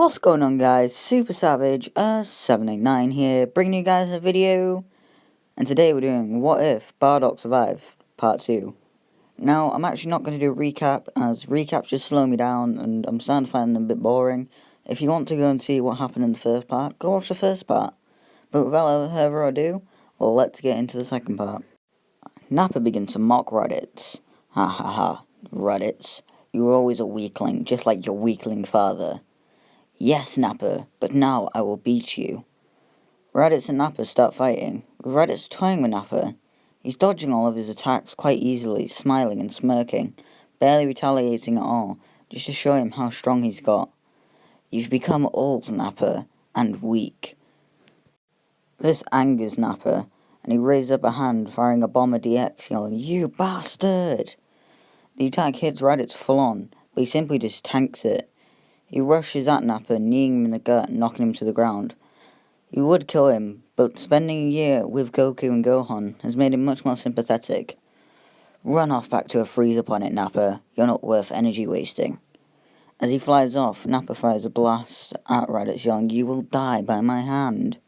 What's going on, guys? Super Savage 789 here, bringing you guys a video. And today we're doing What If Bardock Survived Part 2. Now, I'm actually not going to do a recap, as recaps just slow me down and I'm starting to find them a bit boring. If you want to go and see what happened in the first part, go watch the first part. But without further ado, let's get into the second part. Nappa begins to mock Raditz. Ha ha ha, Raditz. You were always a weakling, just like your weakling father. Yes, Nappa, but now I will beat you. Raditz and Nappa start fighting, with Raditz toying with Nappa. He's dodging all of his attacks quite easily, smiling and smirking, barely retaliating at all, just to show him how strong he's got. You've become old, Nappa, and weak. This angers Nappa, and he raises up a hand, firing a Bomber DX, yelling, "You bastard!" The attack hits Raditz full on, but he simply just tanks it. He rushes at Nappa, kneeing him in the gut and knocking him to the ground. He would kill him, but spending a year with Goku and Gohan has made him much more sympathetic. Run off back to a freezer planet, Nappa. You're not worth energy wasting. As he flies off, Nappa fires a blast at Raditz, yelling, "You will die by my hand."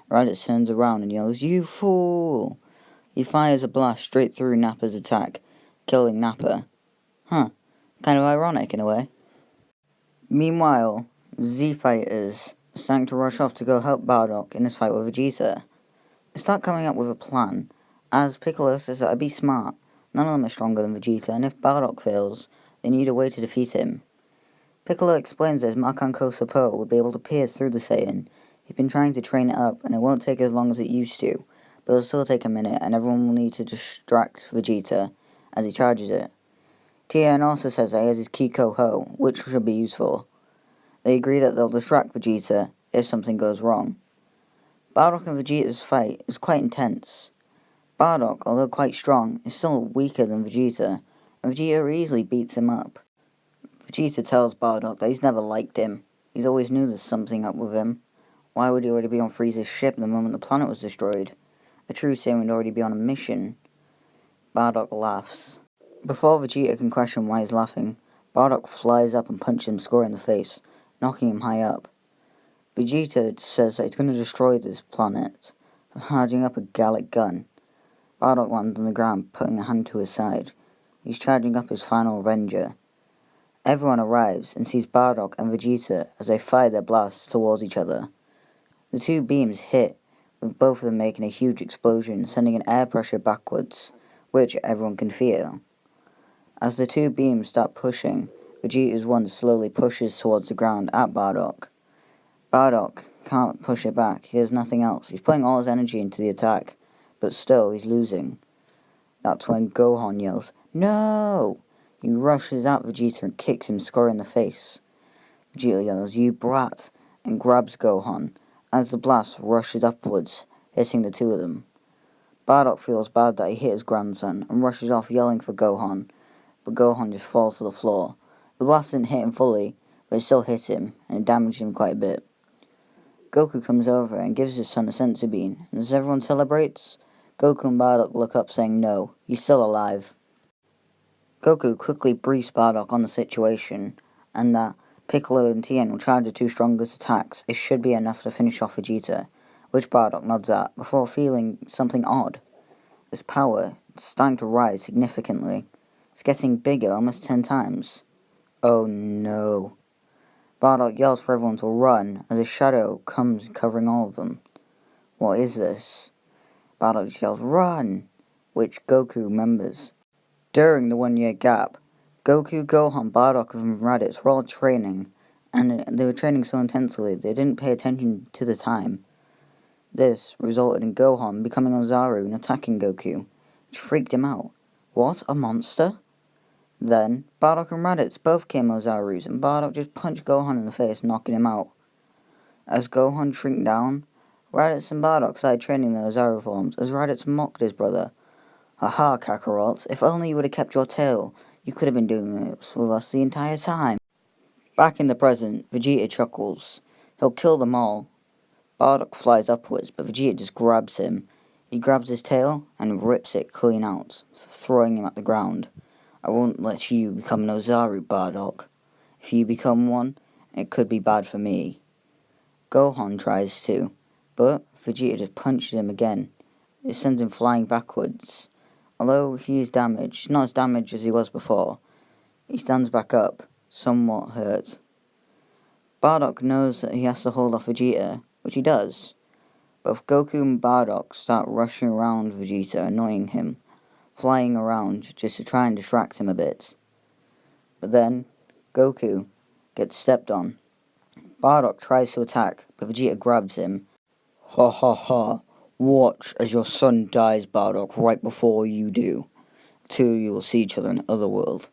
Raditz turns around and yells, "You fool!" He fires a blast straight through Nappa's attack, killing Nappa. Kind of ironic in a way. Meanwhile, Z-Fighters are starting to rush off to go help Bardock in his fight with Vegeta. They start coming up with a plan, as Piccolo says that be smart. None of them are stronger than Vegeta, and if Bardock fails, they need a way to defeat him. Piccolo explains that his Makanko Sapo would be able to pierce through the Saiyan. He's been trying to train it up, and it won't take as long as it used to, but it'll still take a minute, and everyone will need to distract Vegeta as he charges it. Tien also says that he has his Kiko Ho, which should be useful. They agree that they'll distract Vegeta if something goes wrong. Bardock and Vegeta's fight is quite intense. Bardock, although quite strong, is still weaker than Vegeta, and Vegeta easily beats him up. Vegeta tells Bardock that he's never liked him. He's always knew there's something up with him. Why would he already be on Frieza's ship the moment the planet was destroyed? A true Saiyan would already be on a mission. Bardock laughs. Before Vegeta can question why he's laughing, Bardock flies up and punches him square in the face, knocking him high up. Vegeta says that he's going to destroy this planet, charging up a Gallic gun. Bardock lands on the ground, putting a hand to his side. He's charging up his final Avenger. Everyone arrives and sees Bardock and Vegeta as they fire their blasts towards each other. The two beams hit, with both of them making a huge explosion, sending an air pressure backwards, which everyone can feel. As the two beams start pushing, Vegeta's one slowly pushes towards the ground at Bardock. Bardock can't push it back, he has nothing else. He's putting all his energy into the attack, but still he's losing. That's when Gohan yells, "No!" He rushes at Vegeta and kicks him square in the face. Vegeta yells, "You brat!" and grabs Gohan, as the blast rushes upwards, hitting the two of them. Bardock feels bad that he hit his grandson and rushes off yelling for Gohan, but Gohan just falls to the floor. The blast didn't hit him fully, but it still hit him, and it damaged him quite a bit. Goku comes over and gives his son a senzu bean, and as everyone celebrates, Goku and Bardock look up saying no, he's still alive. Goku quickly briefs Bardock on the situation, and that Piccolo and Tien will charge the two strongest attacks. It should be enough to finish off Vegeta, which Bardock nods at, before feeling something odd. His power is starting to rise significantly. It's getting bigger, almost 10 times. Oh no. Bardock yells for everyone to run, as a shadow comes covering all of them. What is this? Bardock yells, "Run!" which Goku remembers. During the 1-year gap, Goku, Gohan, Bardock, and Raditz were all training, and they were training so intensely they didn't pay attention to the time. This resulted in Gohan becoming Ozaru and attacking Goku, which freaked him out. What, a monster? Then, Bardock and Raditz both became Ozarus, and Bardock just punched Gohan in the face, knocking him out. As Gohan shrank down, Raditz and Bardock started training their Ozaru forms, as Raditz mocked his brother. "Haha, Kakarot, if only you would have kept your tail, you could have been doing this with us the entire time." Back in the present, Vegeta chuckles. He'll kill them all. Bardock flies upwards, but Vegeta just grabs him. He grabs his tail and rips it clean out, throwing him at the ground. "I won't let you become an Ozaru, Bardock. If you become one, It could be bad for me. Gohan tries to, but Vegeta just punches him again. It sends him flying backwards. Although he is damaged, not as damaged as he was before, he stands back up, somewhat hurt. Bardock knows that he has to hold off Vegeta, which he does. Both Goku and Bardock start rushing around Vegeta, annoying him, flying around just to try and distract him a bit. But then, Goku gets stepped on. Bardock tries to attack, but Vegeta grabs him. Ha ha ha, watch as your son dies, Bardock, right before you do. Two, you will see each other in the other world.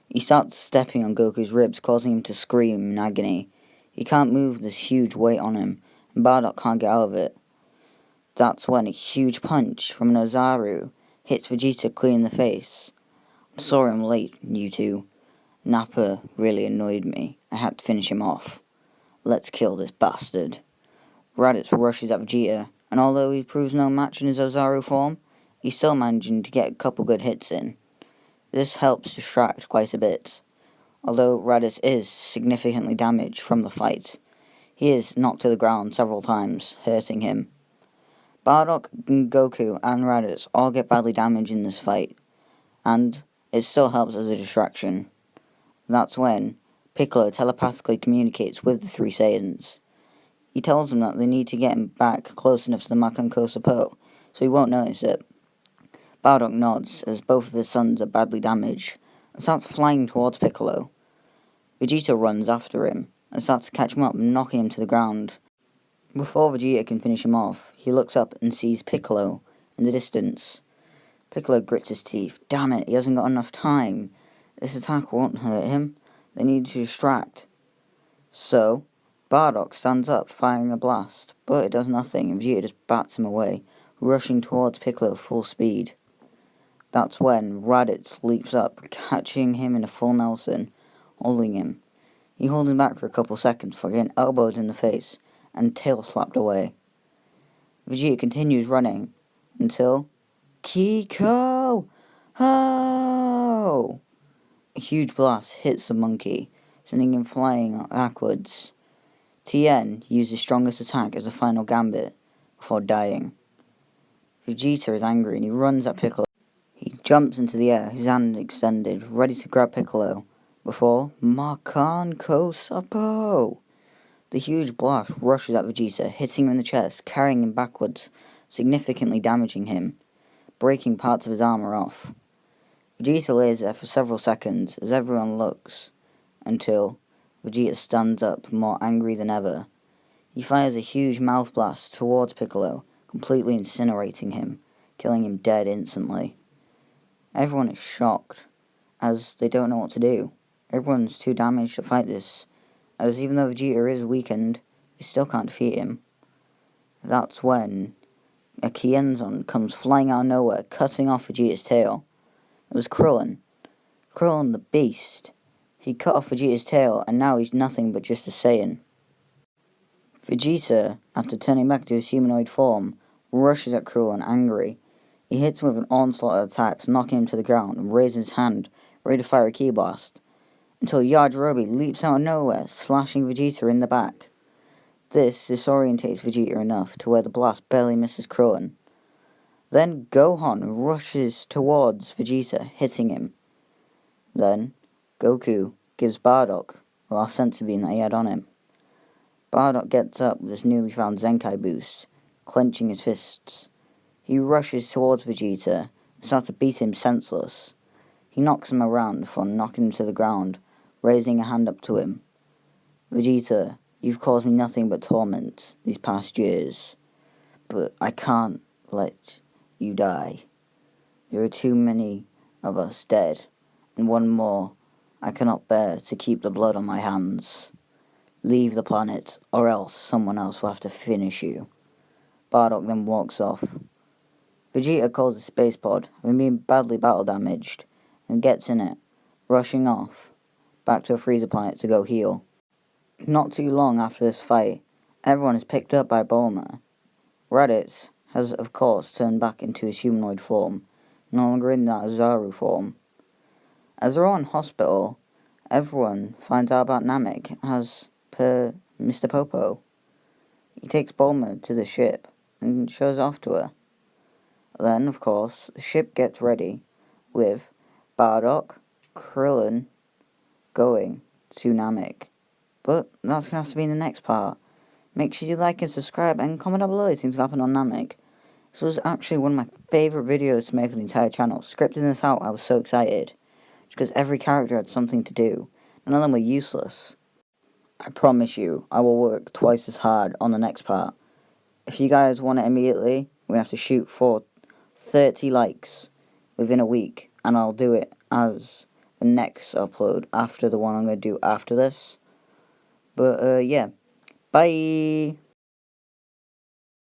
He starts stepping on Goku's ribs, causing him to scream in agony. He can't move this huge weight on him, and Bardock can't get out of it. That's when a huge punch from an Ozaru hits Vegeta clean in the face. I'm sorry I'm late, you two. Nappa really annoyed me. I had to finish him off. Let's kill this bastard. Raditz rushes at Vegeta, and although he proves no match in his Ozaru form, he's still managing to get a couple good hits in. This helps distract quite a bit. Although Raditz is significantly damaged from the fight, he is knocked to the ground several times, hurting him. Bardock, Goku, and Raditz all get badly damaged in this fight, and it still helps as a distraction. That's when Piccolo telepathically communicates with the three Saiyans. He tells them that they need to get him back close enough to the Makankosa Po, so he won't notice it. Bardock nods as both of his sons are badly damaged, and starts flying towards Piccolo. Vegeta runs after him, and starts to catch him up, knocking him to the ground. Before Vegeta can finish him off, he looks up and sees Piccolo in the distance. Piccolo grits his teeth. Damn it, he hasn't got enough time. This attack won't hurt him. They need to distract. So, Bardock stands up, firing a blast, but it does nothing, and Vegeta just bats him away, rushing towards Piccolo full speed. That's when Raditz leaps up, catching him in a full Nelson, holding him. He holds him back for a couple seconds before getting elbowed in the face and tail slapped away. Vegeta continues running until Kiko! Ho! A huge blast hits the monkey, sending him flying backwards. Tien used his strongest attack as a final gambit before dying. Vegeta is angry and he runs at Piccolo. He jumps into the air, his hand extended, ready to grab Piccolo, before Makankosa Po! The huge blast rushes at Vegeta, hitting him in the chest, carrying him backwards, significantly damaging him, breaking parts of his armor off. Vegeta lays there for several seconds as everyone looks, until Vegeta stands up, more angry than ever. He fires a huge mouth blast towards Piccolo, completely incinerating him, killing him dead instantly. Everyone is shocked, as they don't know what to do. Everyone's too damaged to fight this, as even though Vegeta is weakened, they still can't defeat him. That's when a Kienzon comes flying out of nowhere, cutting off Vegeta's tail. It was Krillin. Krillin the Beast. He cut off Vegeta's tail, and now he's nothing but just a Saiyan. Vegeta, after turning back to his humanoid form, rushes at Krillin angry. He hits him with an onslaught of attacks, knocking him to the ground, and raises his hand, ready to fire a ki blast, until Yajirobe leaps out of nowhere, slashing Vegeta in the back. This disorientates Vegeta enough to where the blast barely misses Krillin. Then Gohan rushes towards Vegeta, hitting him. Then Goku gives Bardock the last senzu bean that he had on him. Bardock gets up with his newly found Zenkai boost, clenching his fists. He rushes towards Vegeta and starts to beat him senseless. He knocks him around before knocking him to the ground, raising a hand up to him. Vegeta, you've caused me nothing but torment these past years, but I can't let you die. There are too many of us dead, and one more I cannot bear to keep the blood on my hands. Leave the planet, or else someone else will have to finish you. Bardock then walks off. Vegeta calls the space pod, having been badly battle damaged, and gets in it, rushing off back to a freezer planet to go heal. Not too long after this fight, everyone is picked up by Bulma. Raditz has of course turned back into his humanoid form, no longer in that Ozaru form. As they're all in hospital, everyone finds out about Namek, as Mr. Popo. He takes Bulma to the ship and shows off to her. Then, of course, the ship gets ready with Bardock, Krillin going to Namek. But that's going to have to be in the next part. Make sure you like and subscribe and comment down below if things happen on Namek. This was actually one of my favourite videos to make on the entire channel. Scripting this out, I was so excited. Just because every character had something to do. None of them were useless. I promise you, I will work twice as hard on the next part. If you guys want it immediately, we're going to have to shoot for 30 likes within a week. And I'll do it as the next upload after the one I'm going to do after this. But, yeah. Bye!